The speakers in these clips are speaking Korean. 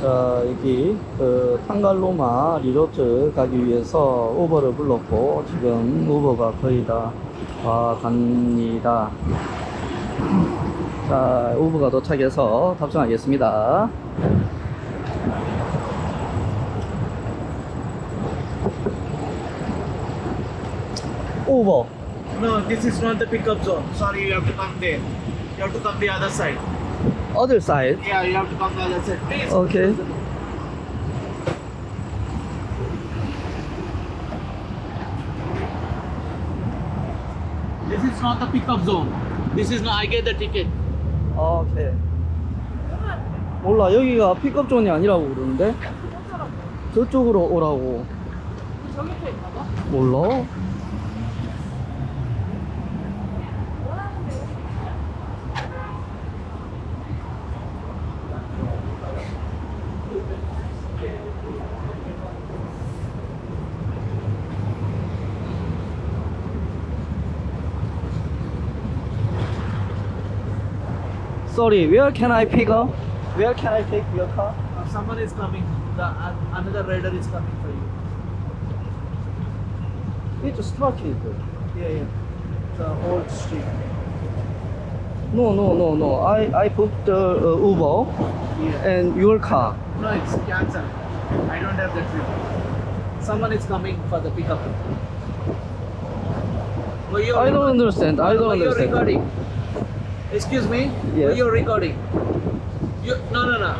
자, 여기 그 탄갈로마 리조트 가기 위해서 우버를 불렀고 지금 우버가 거의 다 갑니다. 자, 우버가 도착해서 탑승하겠습니다. 우버. No, this is not the pickup zone. Sorry, you have to come there. You have to come the other side. Other side. Yeah, you have to come the other side. Please. Okay. This is not the pickup zone. This is not. I get the ticket. 오케이. 몰라, 여기가 픽업 존이 아니라고 그러는데 저쪽으로 오라고. 몰라. Sorry, where can I pick up? Where can I take your car? Someone is coming. Another rider is coming for you. It's started. Yeah. The old street. No. I booked the Uber Yeah. and your car. No, it's cancelled. I don't have that trip. Someone is coming for the pickup. Oh, you're I don't understand. I don't You're understand. recording. Excuse me? Yes. You're recording. No.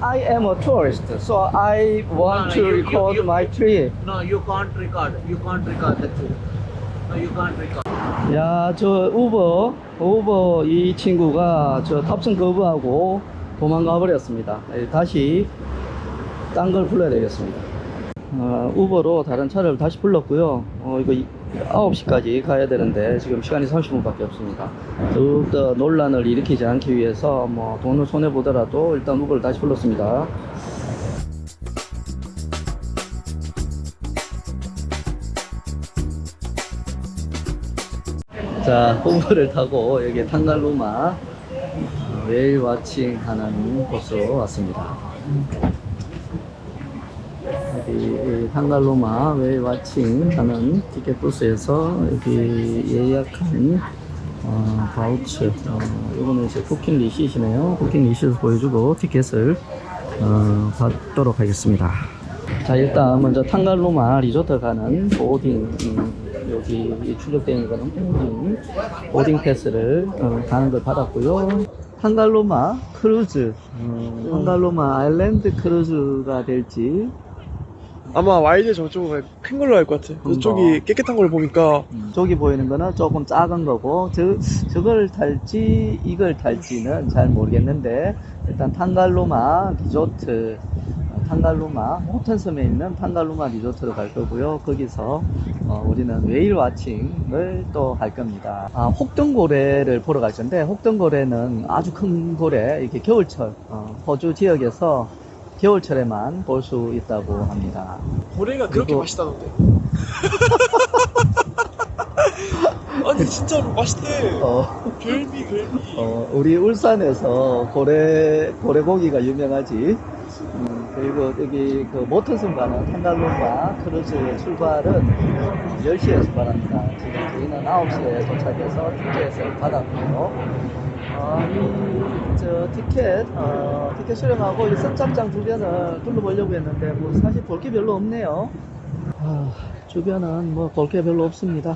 I am a tourist, so I want No, to record my trip. No, you can't record. You can't record the trip. No, you can't record. 야, 저 우버 이 친구가 저 탑승 거부하고 도망가 버렸습니다. 다시 딴 걸 불러야 되겠습니다. 우버로 다른 차를 다시 불렀고요. 이거 9시까지 가야 되는데 지금 시간이 30분밖에 없습니다. 더욱더 논란을 일으키지 않기 위해서 뭐 돈을 손해 보더라도 일단 우버를 다시 불렀습니다. 자, 우버를 타고 여기 탄갈로마 웨일 와칭 하는 곳으로 왔습니다. 여기 탄갈로마 웨일 와칭 하는 티켓 부스에서 여기 예약한 바우처, 이거는 이제 부킹 리시트이네요. 부킹 리시트 보여주고 티켓을 받도록 하겠습니다. 자, 일단 먼저 탄갈로마 리조트 가는 보딩, 여기 출력되어 있는 보딩 패스를 가는 걸 받았고요. 탄갈로마 크루즈, 탄갈로마 아일랜드 크루즈가 될지. 아마 와이드 저쪽으로 큰 걸로 갈 것 같아. 저쪽이 깨끗한 걸 보니까. 저기 보이는 거는 조금 작은 거고, 저걸 탈지 이걸 탈지는 잘 모르겠는데, 일단 탄갈로마 리조트, 탄갈로마 호텐섬에 있는 탄갈로마 리조트로 갈 거고요. 거기서 우리는 웨일 와칭을 또 할 겁니다. 혹등고래를 보러 갈 건데, 혹등고래는 아주 큰 고래, 이렇게 겨울철 호주 지역에서 겨울철에만 볼 수 있다고 합니다. 고래가 그렇게 그리고- 맛있다던데. 아니 진짜로 맛있대. 별미. 우리 울산에서 고래고기가 유명하지. 그리고 여기 그 모터섬 가는 탄갈로마 크루즈 출발은 10시에 출발합니다. 지금 저희는 9시에 도착해서 티켓을 받았고요. 티켓 수령하고 이 선착장 주변을 둘러보려고 했는데 뭐 사실 볼 게 별로 없네요. 주변은 뭐 볼 게 별로 없습니다.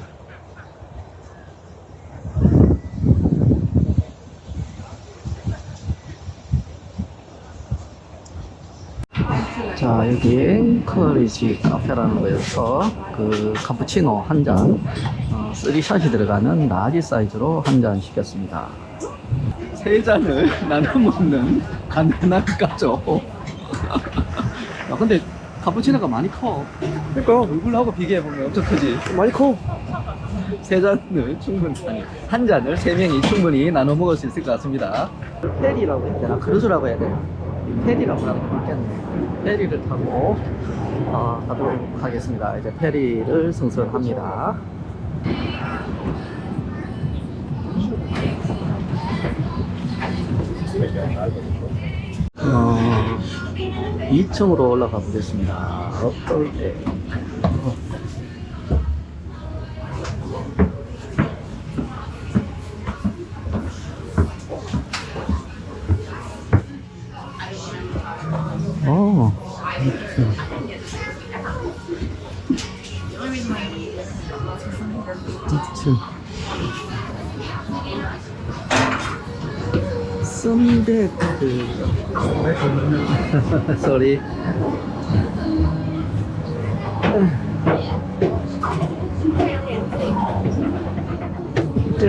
자, 여기 앵커리지 카페라는 거여서 그 카푸치노 한 잔, 3샷이 들어가는 라지 사이즈로 한 잔 시켰습니다. 세 잔을 나눠 먹는 간단한 가족. 근데 카푸치노가 많이 커. 그러니까 얼굴하고 비교해보면 엄청 크지. 많이 커. 세 잔을 충분히, 아니, 한 잔을 세 명이 충분히 나눠 먹을 수 있을 것 같습니다. 페리라고 해야 되나? 크루즈라고 해야 되나? 페리라고 하는 거 맞겠네. 페리를 타고 가도록 하겠습니다. 이제 페리를 승선합니다. 2층으로 올라가 보겠습니다. 어떨 때. 어. 2층. 썬데크. sorry. 그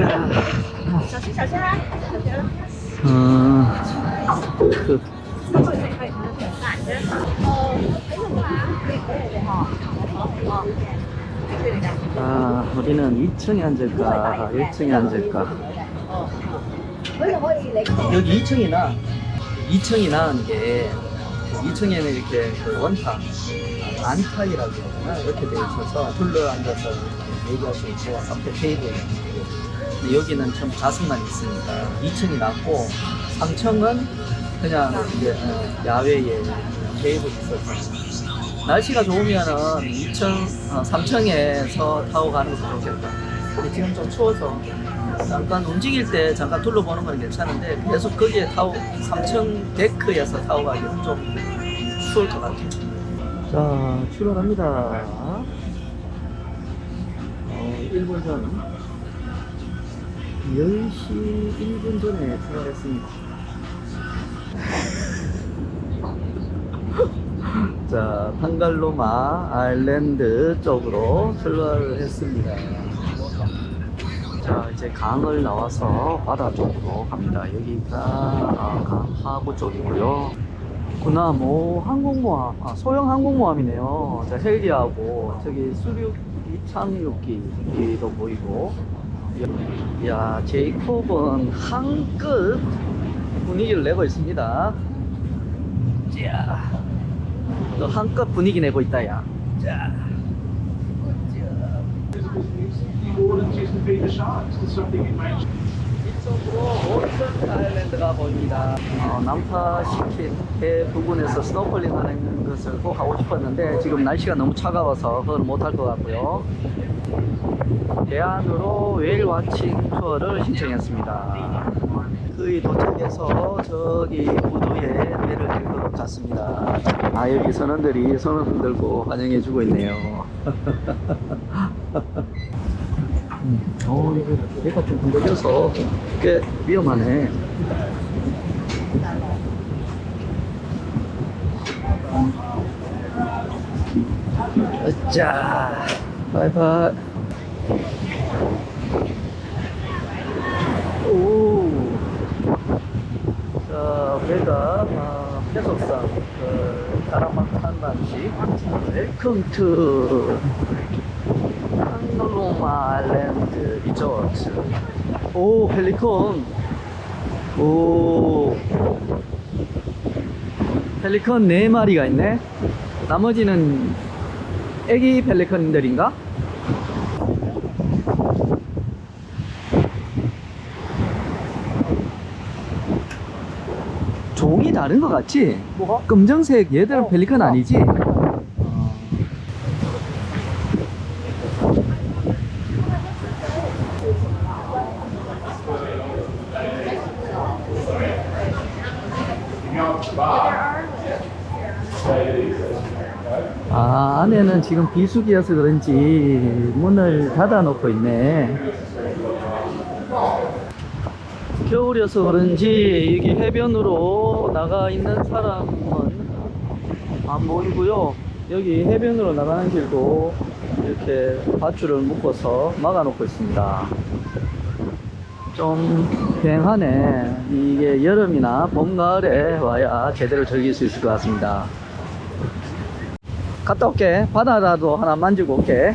우리는 2층에 앉을까, 1층에 앉을까? 여기 2층이 나은 게, 2층에는 이렇게 그 원탁, 안탁이라고 그러나 이렇게 돼 있어서 둘러 앉아서 얘기할 수 있고, 앞에 테이블이 있고. 근데 여기는 좀 좌석만 있으니까 2층이 낫고, 3층은 그냥 이제 야외에 테이블이 있어서. 날씨가 좋으면은 3층에서 타고 가는 것도 좋겠다. 근데 지금 좀 추워서 잠깐 움직일 때 잠깐 둘러보는 건 괜찮은데 계속 거기에 3층 데크에서 타고 가기는 좀 추울 것 같아요. 자, 출발합니다. 1분 전 10시 1분 전에 출발했습니다. 자, 탄갈로마 아일랜드 쪽으로 출발을 했습니다. 자, 이제 강을 나와서 바다 쪽으로 갑니다. 여기가 강 하구 쪽이고요. 구나모 항공모함, 소형 항공모함이네요. 자, 헬기하고 저기 수륙기, 착륙기도 보이고. 야, 제이콥은 한급 분위기를 내고 있습니다. 자, 너 한껏 분위기 내고 있다, 야. 자. 이쪽으로 오천 아일랜드가 보입니다. 난파시킨 배 부근에서 스노클링 하는 것을 꼭 하고 싶었는데 지금 날씨가 너무 차가워서 그건 못할 것 같고요. 대안으로 웨일 와칭 투어를 신청했습니다. 거의 도착해서 저기 부두에 배를 댈 것 같습니다. 여기 선원들이 손을 흔들고 환영해주고 있네요. 이거 배가 좀 흔들려서 꽤 위험하네. 자, 바이바이. 오. 자, 배가 해석상 따라막한 방식. 웰컴 투 탄갈로마 아일랜드 리조트. 오, 펠리컨. 오, 펠리컨 4마리가 있네. 나머지는 애기 펠리컨들인가? 종이 다른 것 같지? 뭐가? 검정색 얘들은 펠리컨 아니지? 안에는 지금 비수기여서 그런지 문을 닫아 놓고 있네. 겨울이어서 그런지 여기 해변으로 나가 있는 사람은 안 보이고요. 여기 해변으로 나가는 길도 이렇게 밧줄을 묶어서 막아 놓고 있습니다. 좀 휑하네. 이게 여름이나 봄, 가을에 와야 제대로 즐길 수 있을 것 같습니다. 갔다 올게. 바나나도 하나 만지고 올게.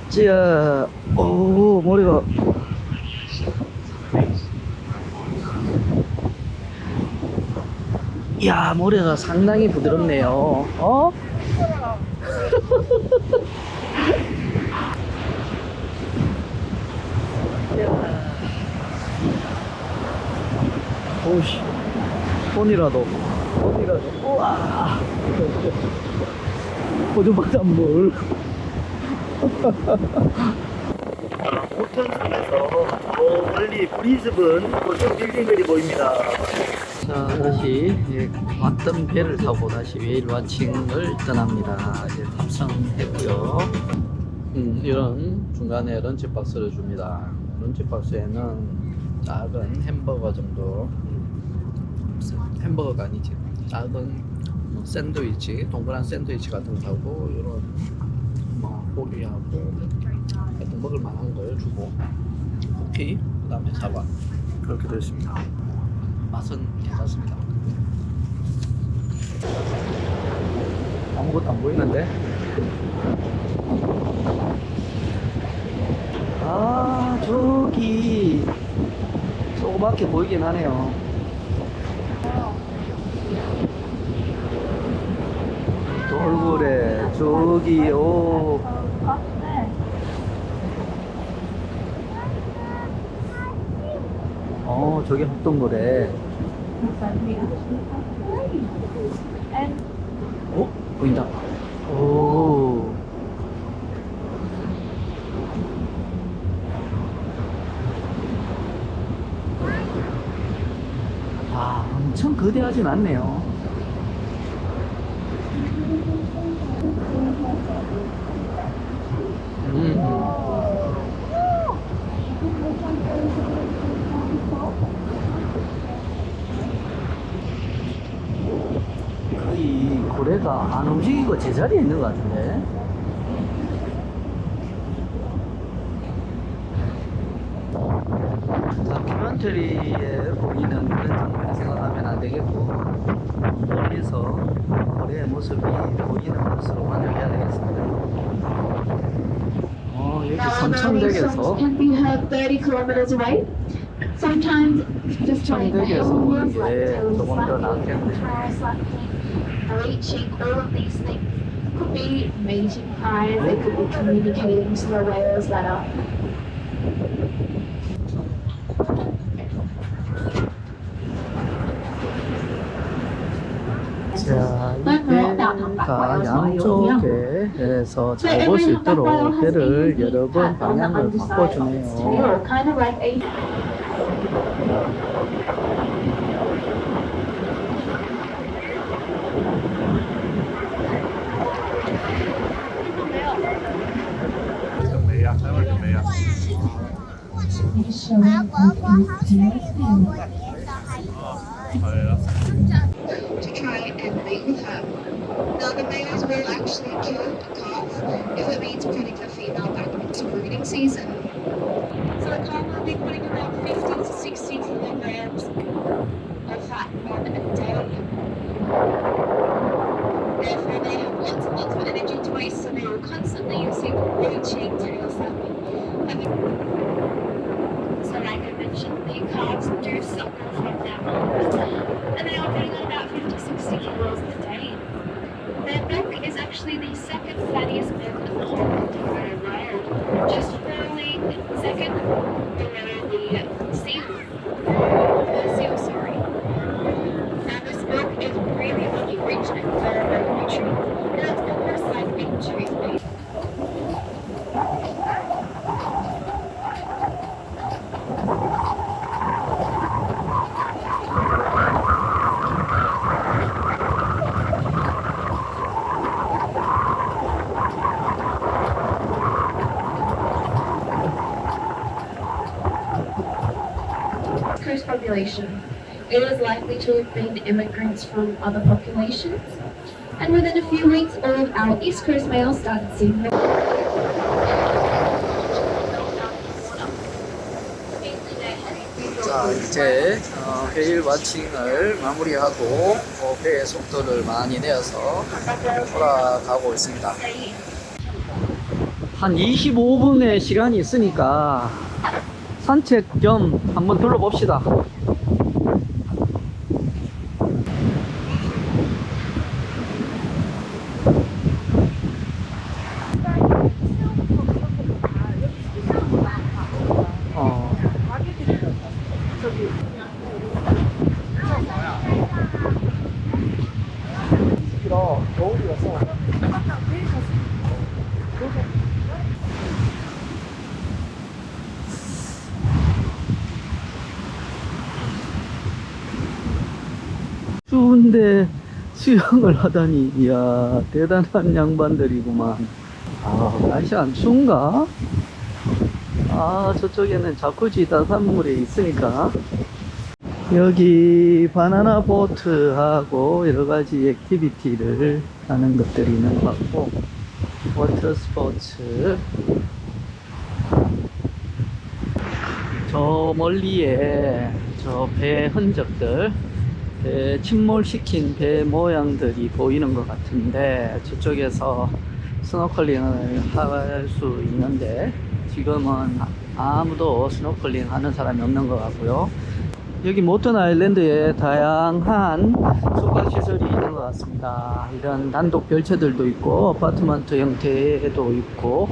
찌야. 오, 머리가. 이야, 모래가 상당히 부드럽네요. 어? 오씨. 손이라도. 우와. 호주바닷물. 호텔섬에서 멀리 브리즈번 고층 빌딩들이 보입니다. 자, 다시 왔던 배를 타고 다시 웨일 와칭을 떠납니다. 이제 탑승했고요. 이런 중간에 런치박스를 줍니다. 런치박스에는 작은 햄버거 정도, 햄버거가 아니지, 작은 샌드위치, 동그란 샌드위치 같은 거 하고, 이런 뭐 고기하고 하여튼 먹을 만한 걸 주고, 쿠키, 그 다음에 사과, 그렇게 되어 있습니다. 맛은 괜찮습니다. 아무것도 안 보이는데? 아, 저기 조그맣게 보이긴 하네요. 돌고래 저기요. 저기 합동고래. 보인다. 오. 아, 엄청 거대하진 않네요. 이 고래가 안 움직이고 제자리에 있는 것 같은데. 다큐멘터리에 보이는 그런 장면을 생각하면 안 되겠고, 멀리서 고래의 모습이 보이는 것으로만 해야 되겠습니다. 여기 삼천댁에서 삼천댁에서 보는 게 조금 더 낫겠네. Reaching all of these things could be mating cries, they could be communicating to the whales that are 자, 이 배가 양쪽에서 잘 볼 수 있도록 배를 여러 번 방향을 바꿔주네요. kind of like a to try and mate with her. Now the males will actually kill a calf if it means putting the female back into breeding season. So the calf will be putting around 50 to 60 kilograms of fat on a day. Therefore they have lots and lots of energy to waste, so they will constantly using reaching tail slapping. So like I mentioned, the calves do suffer from that, and they are putting on about 50-60 kilos a day. Their milk is actually the second fattiest milk in the whole entire world, just barely second below the seal. Sorry. Now this milk is really, really rich and very, very nutrient, and it's almost like being toothpaste. Coast population. It is likely to have been immigrants from other populations, and within a few weeks all of our East Coast males started seeing them. 자, 이제 웨일 와칭을 마무리하고 배의 속도를 많이 내어서 돌아가고 있습니다. 한 25분의 시간이 있으니까 산책 겸 한번 둘러봅시다. 추운데 수영을 하다니, 이야, 대단한 양반들이구만. 아, 날씨 안 추운가? 아, 저쪽에는 자쿠지 따뜻한물에 있으니까. 여기 바나나 보트하고 여러 가지 액티비티를 하는 것들이 있는 것 같고, 워터 스포츠. 저 멀리에 저 배 흔적들, 배 침몰시킨 배 모양들이 보이는 것 같은데, 저쪽에서 스노클링을 할 수 있는데 지금은 아무도 스노클링 하는 사람이 없는 것 같고요. 여기 모튼 아일랜드에 다양한 숙박시설이 있는 것 같습니다. 이런 단독 별채들도 있고 아파트먼트 형태도 있고.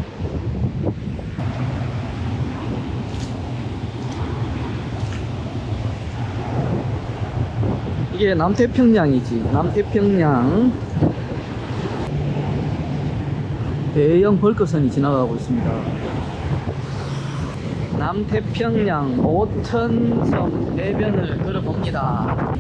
이게 남태평양이지. 남태평양 대형 벌거선이 지나가고 있습니다. 남태평양 모튼섬 해변을 걸어봅니다.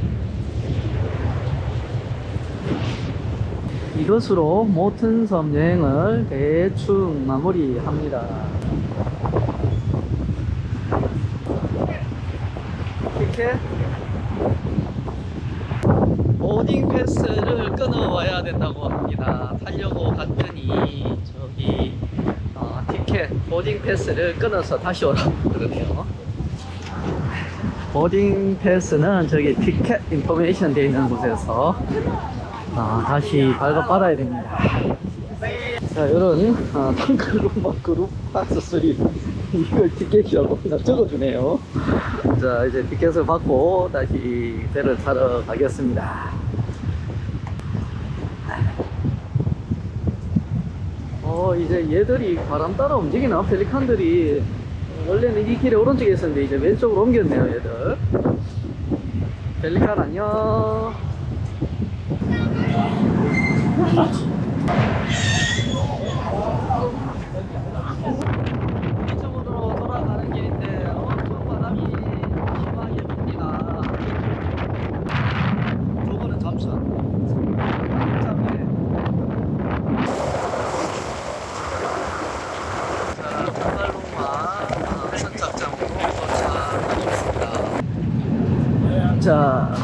이것으로 모튼섬 여행을 대충 마무리합니다. 이렇게 보딩 패스를 끊어와야 된다고 합니다. 타려고 갔더니 저기 티켓 보딩 패스를 끊어서 다시 오라고 그러네요. 보딩 패스는 저기 티켓 인포메이션 되어 있는 곳에서 다시 발급받아야 됩니다. 자, 이런 탕클루마 그룹 박스 3 이걸 티켓이라고 적어주네요. 자, 이제 티켓을 받고 다시 배를 타러 가겠습니다. 이제 얘들이 바람 따라 움직이나? 펠리칸들이 원래는 이 길에 오른쪽에 있었는데 이제 왼쪽으로 옮겼네요, 얘들. 펠리칸 안녕. 이쪽으로 돌아가는 길인데 엄청 바람이 심하게 붑니다. 저거는 잠수함. 자,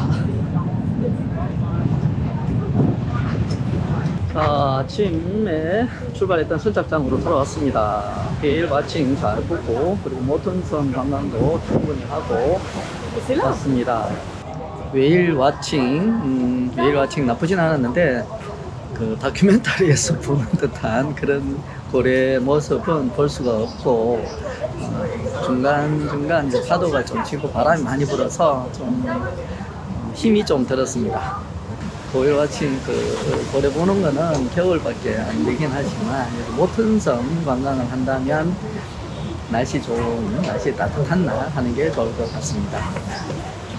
아침에 출발했던 선착장으로 돌아왔습니다. 베일 와칭 잘 보고 그리고 모튼섬 관광도 충분히 하고 왔습니다. 웨일 와칭 나쁘진 않았는데 그 다큐멘터리에서 보는 듯한 그런 고래 모습은 볼 수가 없고, 중간중간 이제 파도가 좀 치고 바람이 많이 불어서 좀 힘이 좀 들었습니다. 고래 와칭 그 고래 보는 거는 겨울밖에 안 되긴 하지만 모튼섬 관광을 한다면 날씨 따뜻한 날 하는 게 좋을 것 같습니다.